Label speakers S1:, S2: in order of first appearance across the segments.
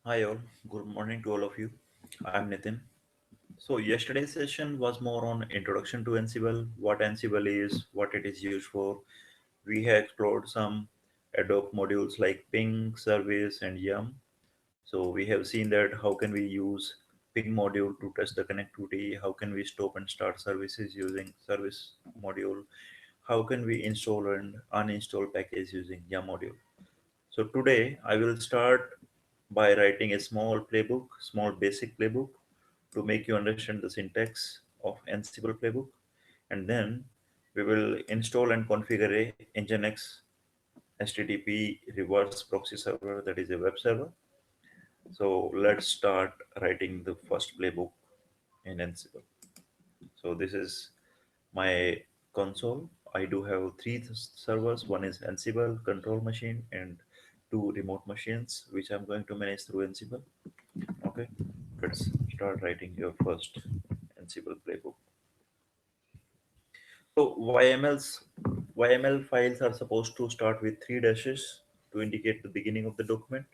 S1: Hi all, good morning to all of you. I'm Nitin. So yesterday's session was more on introduction to Ansible, what Ansible is, what it is used for. We have explored some ad hoc modules like ping, service, and yum. So we have seen that how can we use ping module to test the connectivity, how can we stop and start services using service module, how can we install and uninstall package using yum module. So today I will start by writing a small basic playbook to make you understand the syntax of Ansible playbook. And then we will install and configure a Nginx HTTP reverse proxy server, that is a web server. So let's start writing the first playbook in Ansible. So this is my console. I do have three servers. One is Ansible control machine and two remote machines, which I'm going to manage through Ansible. Okay, let's start writing your first Ansible playbook. So YML files are supposed to start with three dashes to indicate the beginning of the document.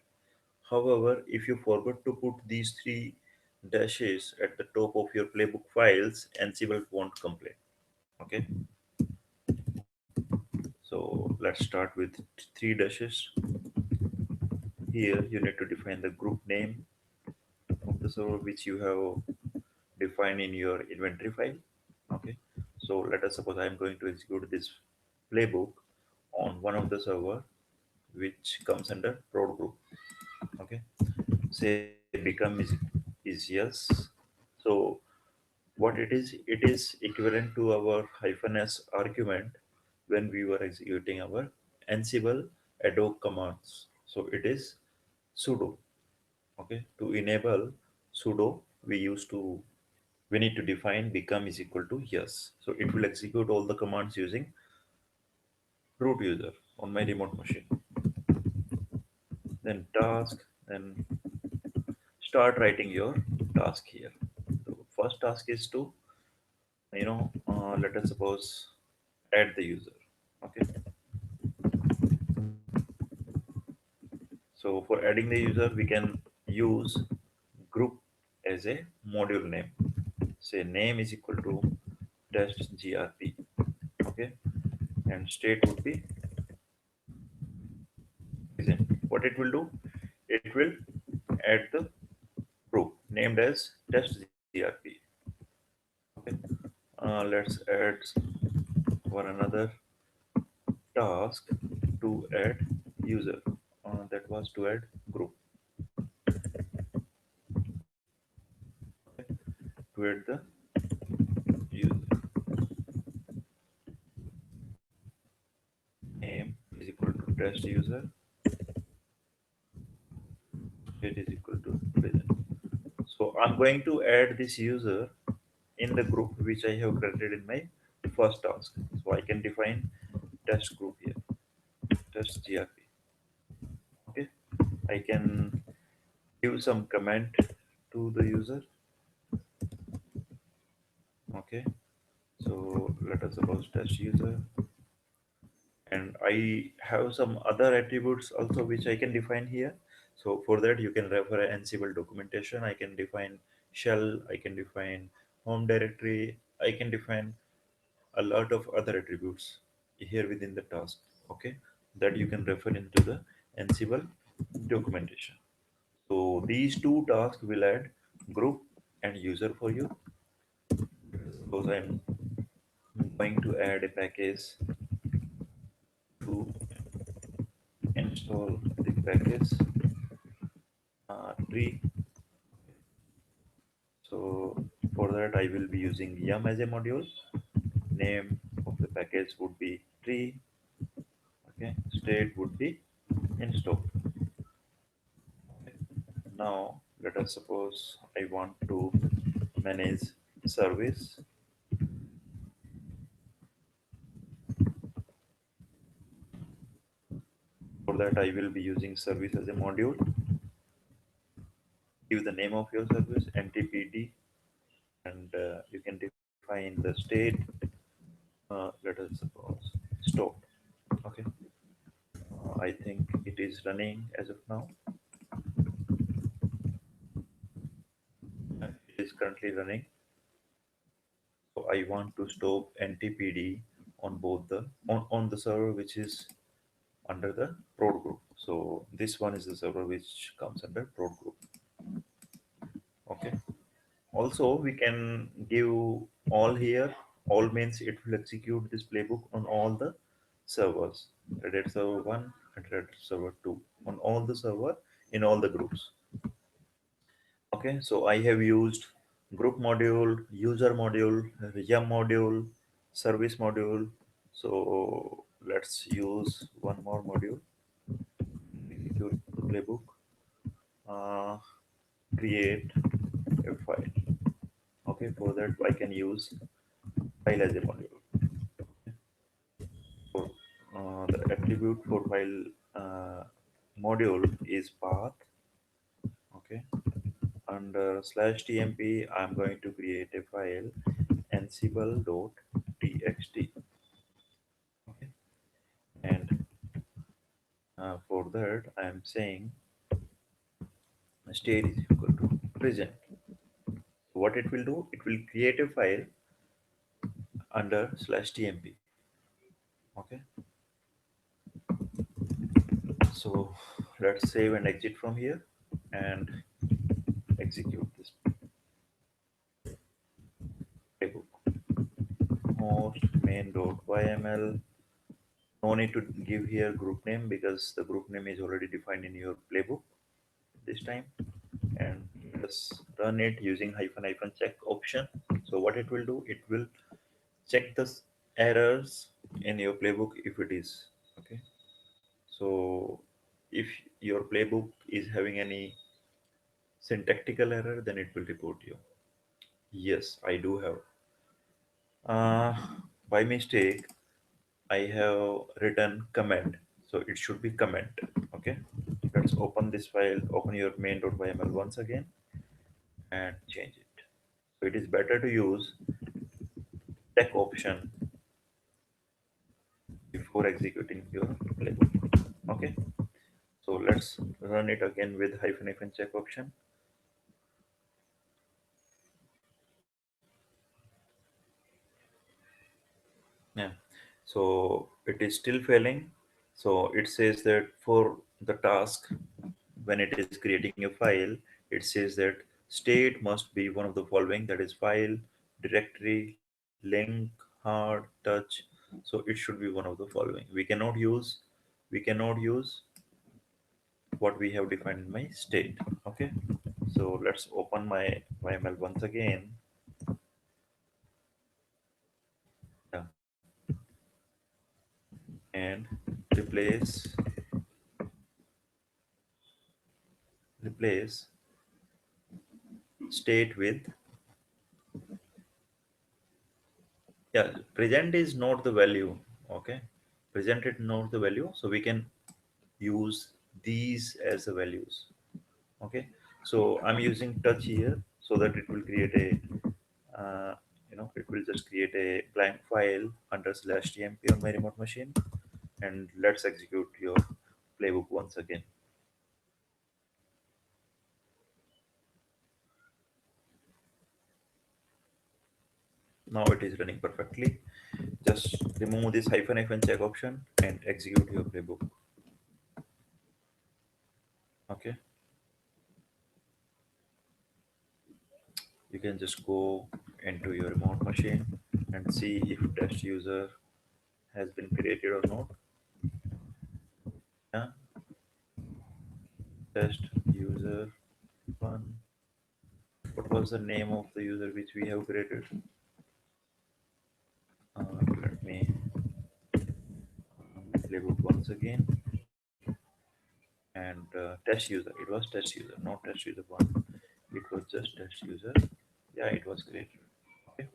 S1: However, if you forget to put these three dashes at the top of your playbook files, Ansible won't complain. Okay, so let's start with three dashes. Here you need to define the group name of the server which you have defined in your inventory file. Okay, so let us suppose I am going to execute this playbook on one of the server which comes under prod group. Okay, say become is yes. So what it is equivalent to our hyphen s argument when we were executing our Ansible ad hoc commands. So it is sudo. Okay, to enable sudo we used to we need to define become is equal to yes. So it will execute all the commands using root user on my remote machine. Then task, then start writing your task here. So first task is to, let us suppose add the user. Okay. So for adding the user, we can use group as a module name. Say name is equal to test grp. Okay. And state would be present. What it will do? It will add the group named as test grp. Okay. Let's add one another task to add user. That was to add group. Okay. To add the user name is equal to test user. It is equal to present. So I'm going to add this user in the group which I have created in my first task. So I can define test group here, test grp. Okay, I can give some comment to the user. Okay, so let us suppose test user, and I have some other attributes also which I can define here. So for that you can refer Ansible documentation. I can define shell, I can define home directory, I can define a lot of other attributes here within the task. Okay, that you can refer into the Ansible documentation. So these two tasks will add group and user for you. Suppose I'm going to add a package to install the package tree. So for that I will be using yum as a module. Name of the package would be tree. Okay, state would be install. Okay. Now let us suppose I want to manage service. For that I will be using service as a module. Give the name of your service mtpd, and you can define the state. Let us suppose stop. Okay, I think it is running as of now. is currently running. So I want to stop NTPD on both on the server which is under the prod group. So this one is the server which comes under prod group. Okay. Also, we can give all here. All means it will execute this playbook on all the servers. Red Hat server 1 and Red Hat server 2 on all the server in all the groups. Okay, so I have used group module, user module, yum module, service module. So let's use one more module, execute the playbook, uh, create a file. Okay, for that I can use file as a module. So the attribute for file module is path. Okay, under slash tmp, I'm going to create a file ansible.txt. Okay, and for that I'm saying state is equal to present. So what it will do, it will create a file under slash tmp. Okay, so let's save and exit from here and execute this playbook. Host main.yml. No need to give here group name because the group name is already defined in your playbook this time. And let's run it using hyphen hyphen check option. So what it will do, it will check the errors in your playbook if it is okay. So if your playbook is having any syntactical error, then it will report you. Yes, I do have. Uh, by mistake, I have written comment, so it should be comment. Okay, let's open this file. Open your main.yml once again and change it. So it is better to use check option before executing your playbook. Okay, so let's run it again with hyphen hyphen check option. Yeah, so it is still failing. So it says that for the task, when it is creating a file, it says that state must be one of the following, that is file, directory, link, hard, touch. So it should be one of the following. We cannot use what we have defined in my state. Okay. So let's open my YML once again. Yeah. And replace replace state with, yeah, present is not the value. Okay, present is not the value, so we can use these as the values. Okay, so I'm using touch here so that it will create a it will just create a blank file under slash tmp on my remote machine. And let's execute your playbook once again. Now it is running perfectly. Just remove this hyphen hyphen check option and execute your playbook. Okay, you can just go into your remote machine and see if test user has been created or not. Yeah, test user one. What was the name of the user which we have created? Let me playbook once again. And test user. It was test user, not test user one. It was just test user. Yeah, it was created. Okay,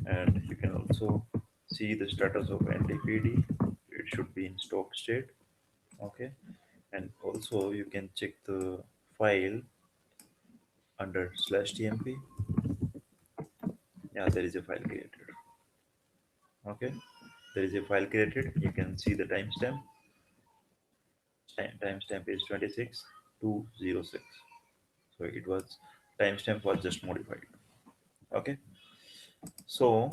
S1: and you can also see the status of NTPD. It should be in stop state. Okay, and also you can check the file under slash tmp. Yeah, there is a file created. Okay, there is a file created. You can see the timestamp. Timestamp is 26 206. So it was timestamp was just modified. Okay, so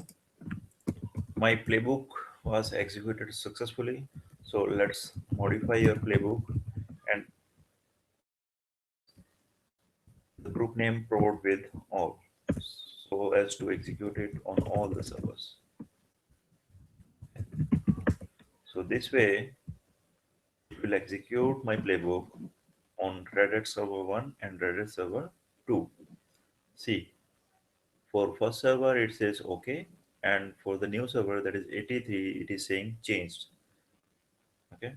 S1: my playbook was executed successfully. So let's modify your playbook and replace the group name prod with all so as to execute it on all the servers. So this way it will execute my playbook on Reddit server 1 and Reddit server 2. See, for first server it says okay, and for the new server that is 83 it is saying changed. Okay,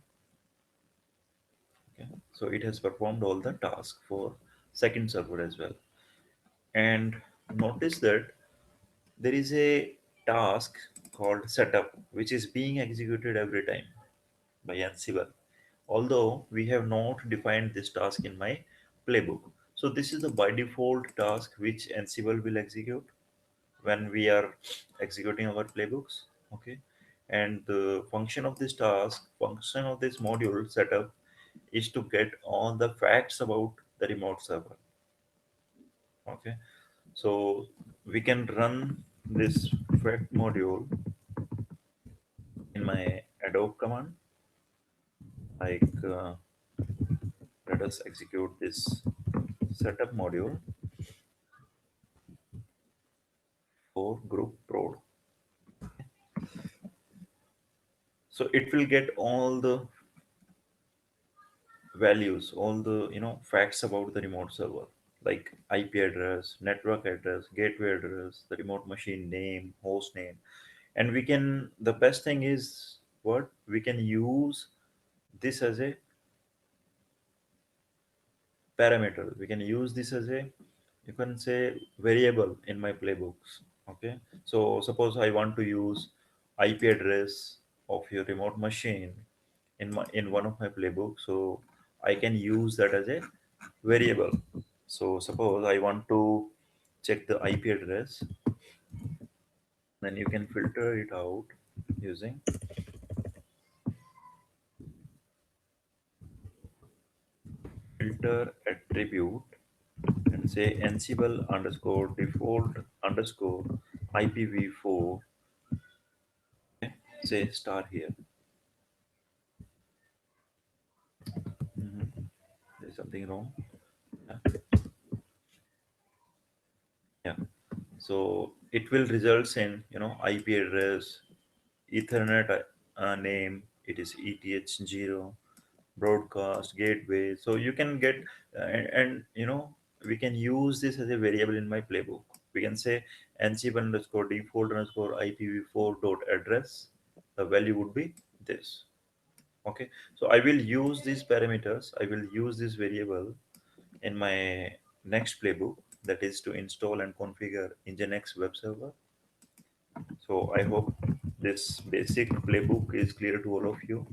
S1: okay. So it has performed all the tasks for second server as well. And notice that there is a task called setup which is being executed every time by Ansible, although we have not defined this task in my playbook. So this is the by default task which Ansible will execute when we are executing our playbooks. Okay, and the function of this module setup is to get all the facts about the remote server. Okay, so we can run this fact module in my Adobe command. Like, let us execute this setup module for group prod. So it will get all the values, all the facts about the remote server, like IP address, network address, gateway address, the remote machine name, host name. And we can, the best thing is what we can use this as a parameter. We can use this as a, you can say, variable in my playbooks. Okay, so suppose I want to use IP address of your remote machine in one of my playbooks, so I can use that as a variable. So suppose I want to check the IP address, then you can filter it out using filter attribute and say Ansible underscore default underscore IPv4. Okay, say star here. Mhm. There's something wrong. Yeah. Yeah. So it will results in IP address, Ethernet name. It is ETH0, broadcast gateway. So you can get and we can use this as a variable in my playbook. We can say Ansible underscore default underscore IPv4 dot address. The value would be this. Okay. So I will use these parameters. I will use this variable in my next playbook, that is to install and configure Nginx web server. So I hope this basic playbook is clear to all of you.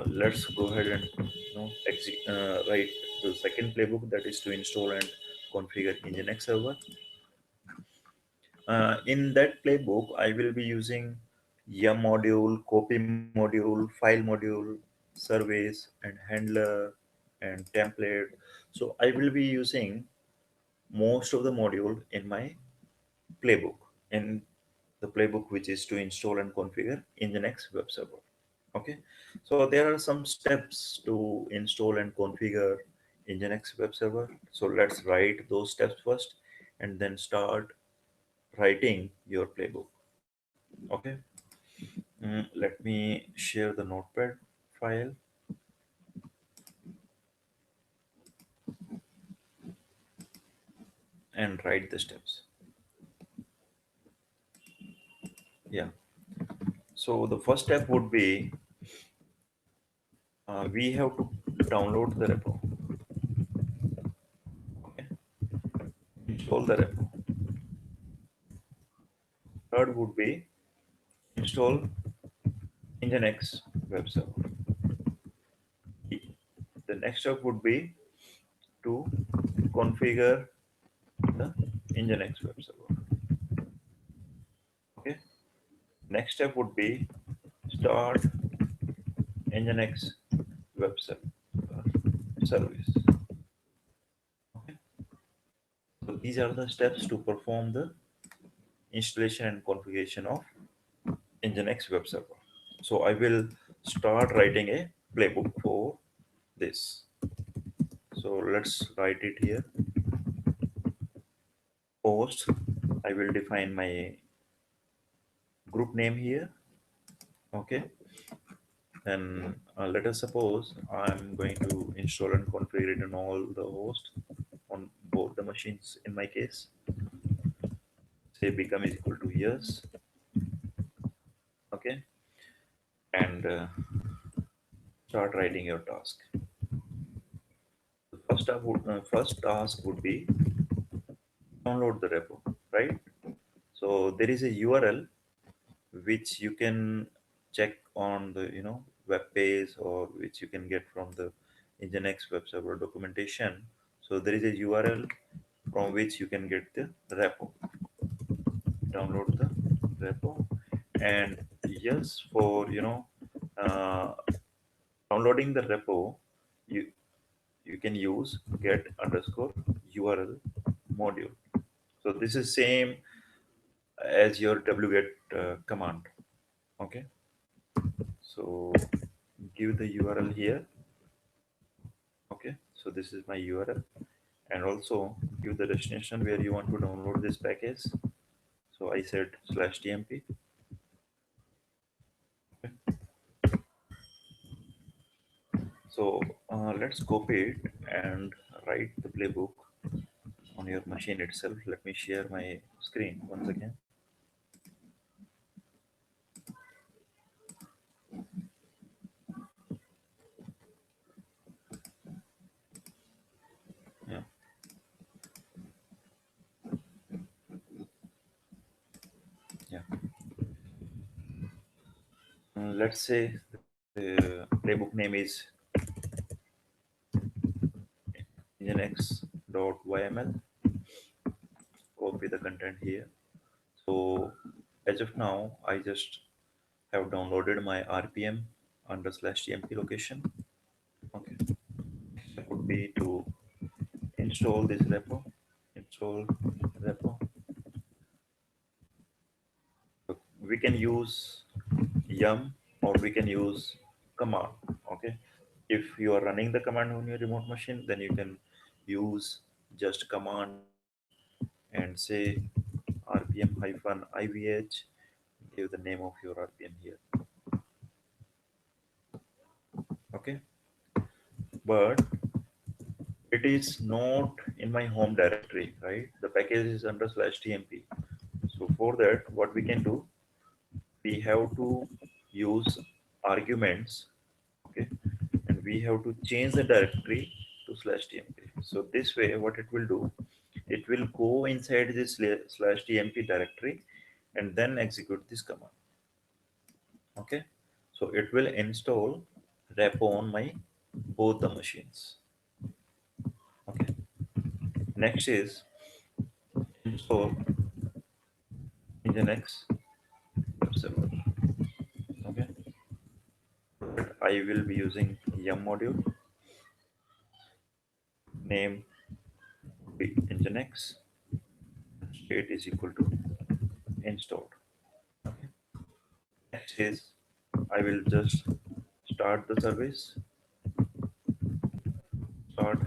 S1: Let's go ahead and write the second playbook, that is to install and configure Nginx server. In that playbook, I will be using yum module, copy module, file module, service, and handler and template. So I will be using most of the module in my playbook, in the playbook which is to install and configure Nginx web server. Okay, so there are some steps to install and configure Nginx web server. So let's write those steps first and then start writing your playbook. Okay, let me share the notepad file and write the steps. Yeah, so the first step would be we have to download the repo. Okay, install the repo. Third would be install Nginx web server. The next step would be to configure the Nginx web server. Okay. Next step would be start Nginx web server service. Okay. these are the steps to perform the installation and configuration of Nginx web server. So I will start writing a playbook for this. So let's write it here. Host. I will define my group name here. Okay. Then let us suppose I'm going to install and configure it on all the hosts on both the machines in my case. Say become is equal to yes. Okay. And start writing your task. The first task would be download the repo, right? So there is a URL which you can check on the web page, or which you can get from the Nginx web server documentation. So there is a URL from which you can get the repo. Download the repo, and yes, for uh, downloading the repo, you you can use get underscore URL module. So this is same as your wget command. Okay, so give the URL here. Okay, so this is my URL, and also give the destination where you want to download this package. So I said /tmp. Okay. So let's copy it and write the playbook on your machine itself. Let me share my screen once again. Yeah, yeah. Let's say the playbook name is nginx.yml. Copy the content here. So as of now, I just have downloaded my RPM under /tmp location. Okay. Step would be to install this repo. Install repo. So we can use yum, or we can use command. Okay. If you are running the command on your remote machine, then you can use just command and say rpm hyphen ivh. Give the name of your RPM here. Okay. But it is not in my home directory, right? The package is under /tmp. So for that, what we can do, we have to use arguments, okay, and we have to change the directory to /tmp. So this way, what it will do, it will go inside this /tmp directory and then execute this command. Okay, so it will install repo on my both the machines. Okay, next is install Nginx web server. Okay, but I will be using yum module. Name would be Nginx. State is equal to installed. Okay. Next is I will just start the service. Start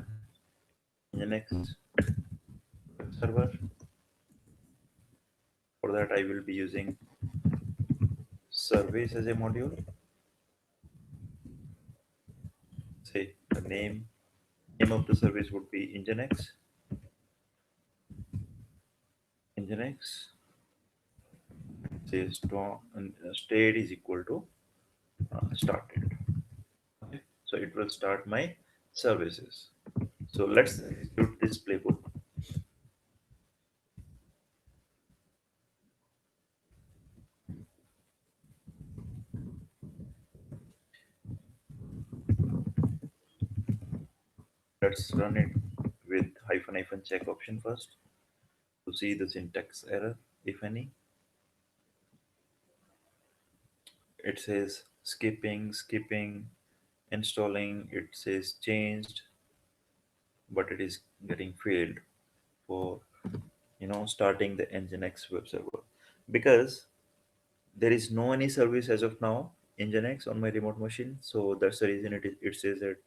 S1: Nginx web server. For that I will be using service as a module. Say the name of the service would be Nginx. Nginx. Say state is equal to started. Okay. So it will start my services. So let's execute this playbook. Let's run it with hyphen hyphen check option first to see the syntax error, if any. It says skipping, installing. It says changed, but it is getting failed for starting the Nginx web server, because there is no any service as of now Nginx on my remote machine. So that's the reason it says that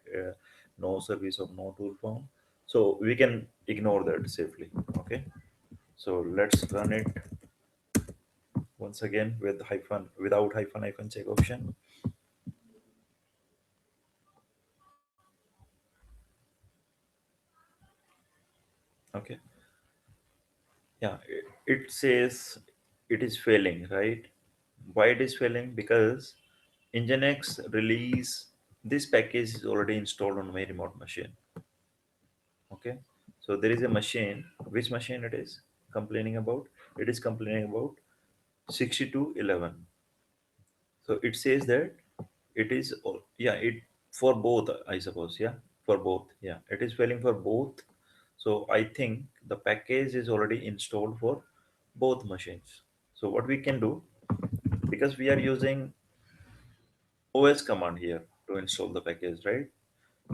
S1: no service or no tool found. So we can ignore that safely. Okay, so let's run it once again with hyphen, without hyphen check option. Okay, yeah, it says it is failing, right? Why it is failing? Because Nginx release, this package is already installed on my remote machine. Okay, so there is a machine. Which machine it is complaining about? It is complaining about 6211. So it says that it is yeah, it for both, I suppose. Yeah, for both. Yeah, it is failing for both. So I think the package is already installed for both machines. So what we can do, because we are using OS command here to install the package, right?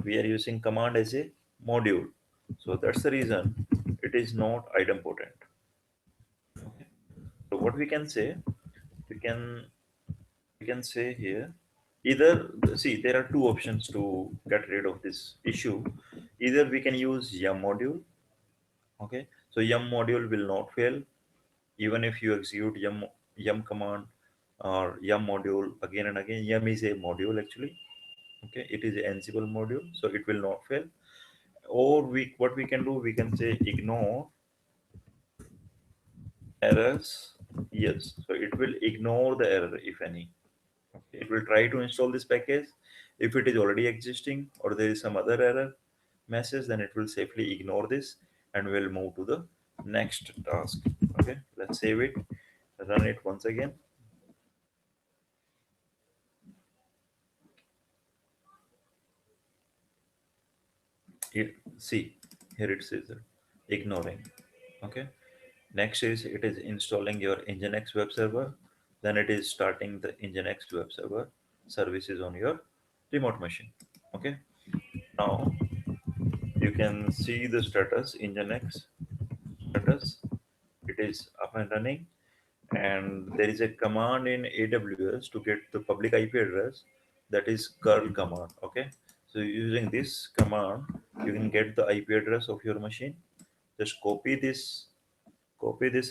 S1: We are using command as a module. So that's the reason it is not idempotent. Okay. So what we can say, we can we can say here, either, see, there are two options to get rid of this issue. Either we can use yum module. Okay, so yum module will not fail even if you execute yum command or yum module again and again. Yum is a module actually. Okay, it is an Ansible module, so it will not fail. Or we, what we can do, we can say ignore errors. Yes, so it will ignore the error if any. Okay, it will try to install this package. If it is already existing or there is some other error message, then it will safely ignore this and will move to the next task. Okay, let's save it, run it once again. See, here it says that ignoring. Okay, next is it is installing your Nginx web server. Then it is starting the Nginx web server services on your remote machine. Okay, now you can see the status, Nginx status. It is up and running, and there is a command in AWS to get the public IP address, that is curl command. Okay, so using this command, you can get the IP address of your machine. Just copy this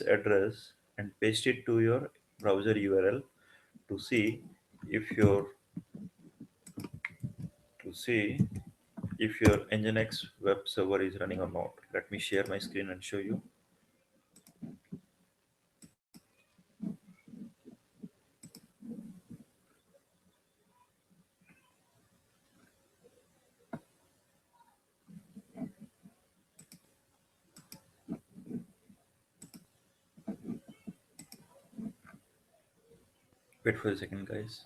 S1: address and paste it to your browser URL to see if your to see if your Nginx web server is running or not. Let me share my screen and show you. Wait for a second, guys.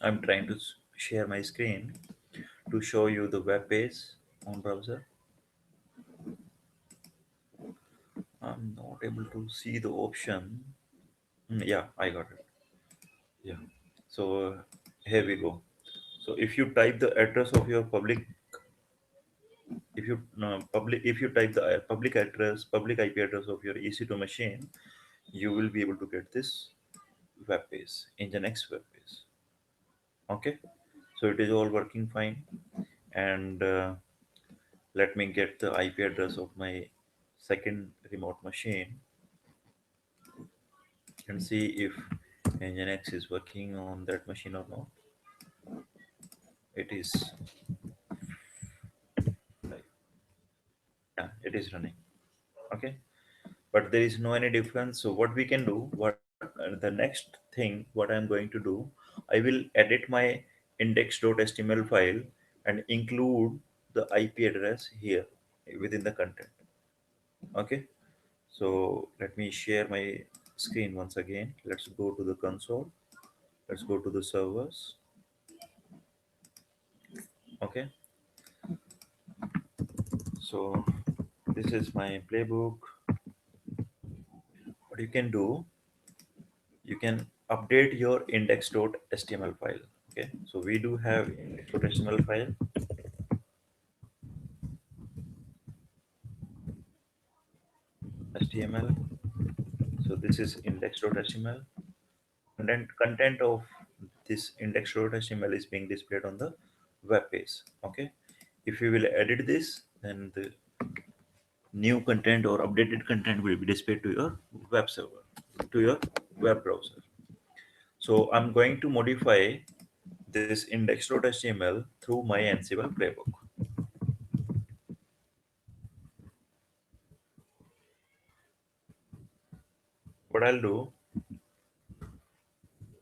S1: I'm trying to share my screen to show you the web page on browser. I'm not able to see the option. Yeah, I got it. Yeah. So here we go. So if you type the address of your public, if you if you type the public IP address of your EC2 machine, you will be able to get this web page in the next web page. Okay. So it is all working fine, and let me get the IP address of my second remote machine and see if Nginx is working on that machine or not. It is, yeah, it is running. Okay, but there is no any difference. So what we can do, what the next thing, what I'm going to do, I will edit my index.html file and include the IP address here within the content. Okay, so let me share my screen once again. Let's go to the console. Let's go to the servers. Okay, so this is my playbook. What you can do, you can update your index.html file. Okay, so we do have index.html file, html. So this is index.html. Content of this index.html is being displayed on the web page. Okay, if you will edit this, then the new content or updated content will be displayed to your web server, to your web browser. So I'm going to modify this index.html through my Ansible playbook. What I'll do,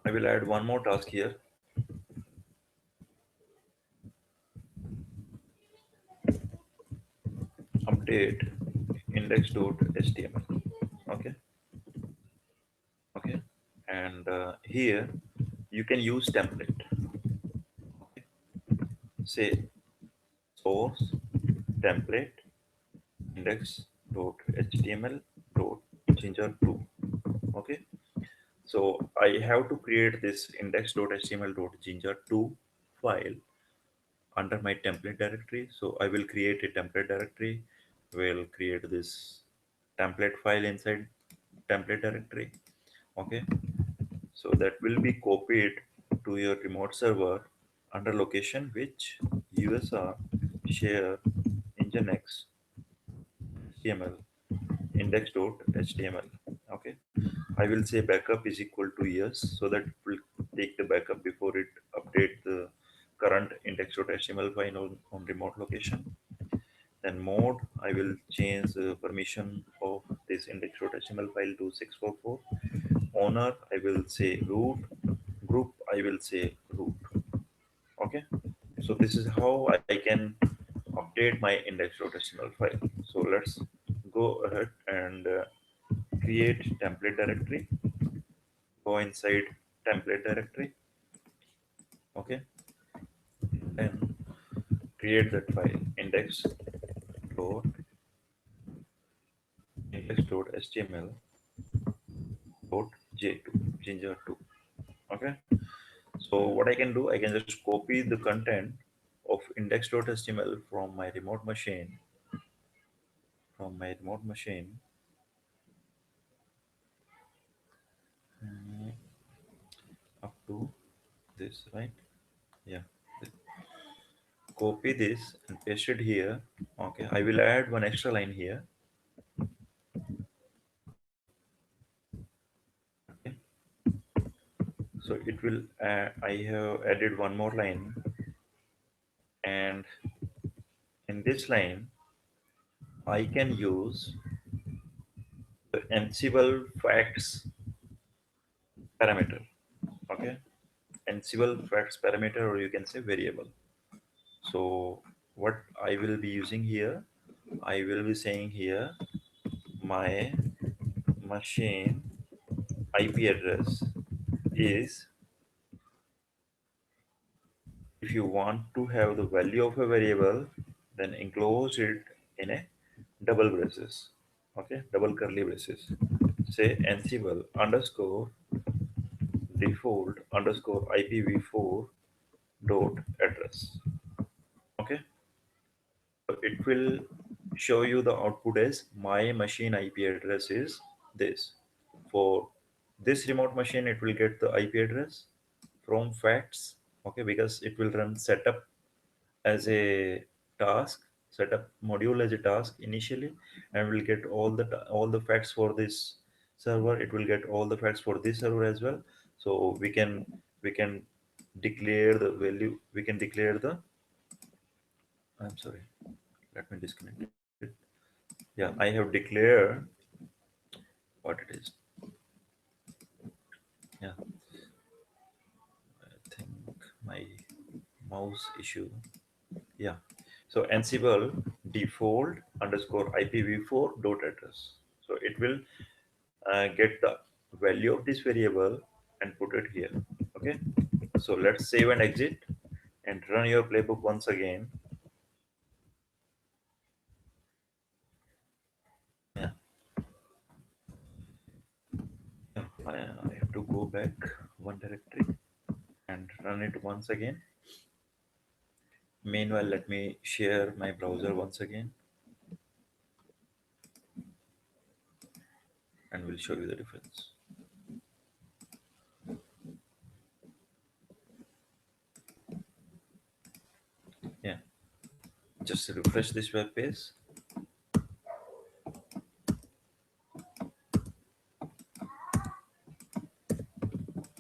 S1: I will add one more task here. Update index.html. Okay, okay, and here you can use template. Okay, say source template index.html dot ginger2. Okay, so I have to create this index.html.ginger2 file under my template directory. So I will create a template directory. We'll create this template file inside template directory. Okay, so that will be copied to your remote server under location which usr share nginx html index.html. Okay, I will say backup is equal to yes, so that it will take the backup before it update the current index.html file on remote location. Then mode, I will change the permission of this index.html file to 644. Owner, I will say root. Group, I will say root. Okay, so this is how I can update my index.html file. So let's go ahead and create template directory. Go inside template directory. Okay, then create that file index.html dot j2 ginger2. Okay, so what I can do, I can just copy the content of index.html from my remote machine uh, up to this, right? Yeah, copy this and paste it here. Okay, I will add one extra line here. Okay, so it will I have added one more line, and in this line I can use the Ansible facts parameter. Okay, Ansible facts parameter, or you can say variable. So what I will be using here, I will be saying here my machine IP address is, if you want to have the value of a variable, then enclose it in a double braces. Okay, double curly braces. Say Ansible underscore default underscore IPv4 dot address. Okay, so it will show you the output as my machine IP address is this. For this remote machine, it will get the IP address from facts. Okay, because it will run setup as a task, setup module as a task initially, and will get all the facts for this server. It will get all the facts for this server as well. So we can declare the value. We can declare the. I'm sorry. Let me disconnect it. Yeah, I have declared what it is. Yeah, I think my mouse issue. Yeah. So Ansible default underscore IPv4 dot address. So it will get the value of this variable and put it here. Okay, so let's save and exit and run your playbook once again. Yeah, I have to go back one directory and run it once again. Meanwhile, let me share my browser once again and we'll show you the difference. Yeah, just refresh this web page.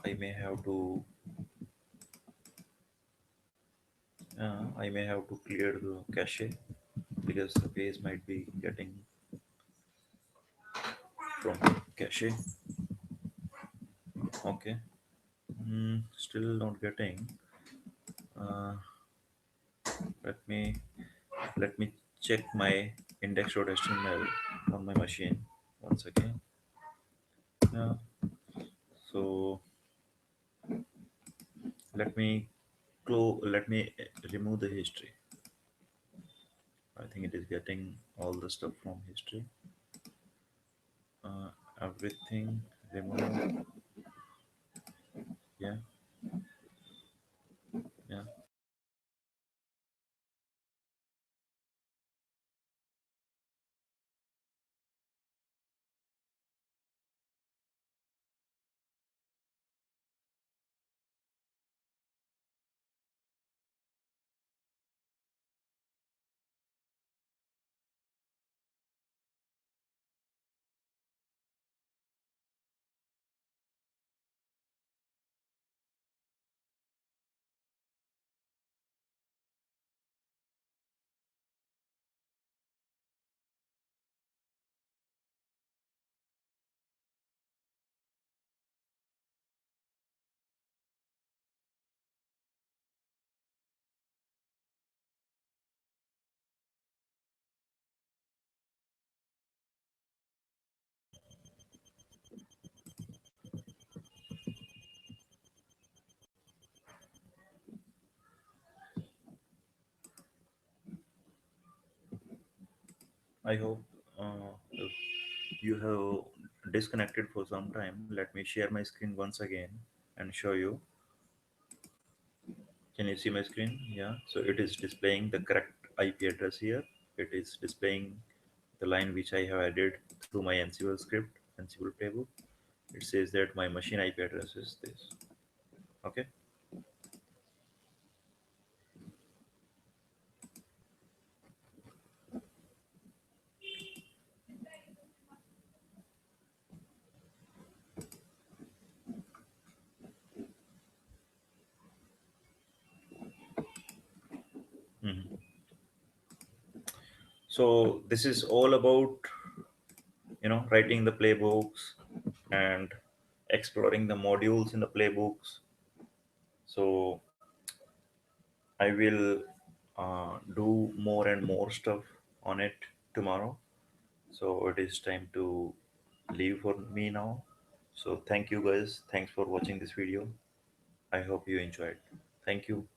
S1: I may have to I may have to clear the cache because the page might be getting from cache. Okay, still not getting. Uh, let me check my index.html on my machine once again. Yeah, so let me remove the history. I think it is getting all the stuff from history. Uh, Everything remove. Yeah, yeah. I hope if you have disconnected for some time. Let me share my screen once again and show you. Can you see my screen? Yeah. So it is displaying the correct IP address here. It is displaying the line which I have added through my Ansible script, Ansible playbook. It says that my machine IP address is this. Okay. Mhm. So this is all about writing the playbooks and exploring the modules in the playbooks. So I will do more and more stuff on it tomorrow. So it is time to leave for me now. So thank you guys. Thanks for watching this video. I hope you enjoyed. Thank you.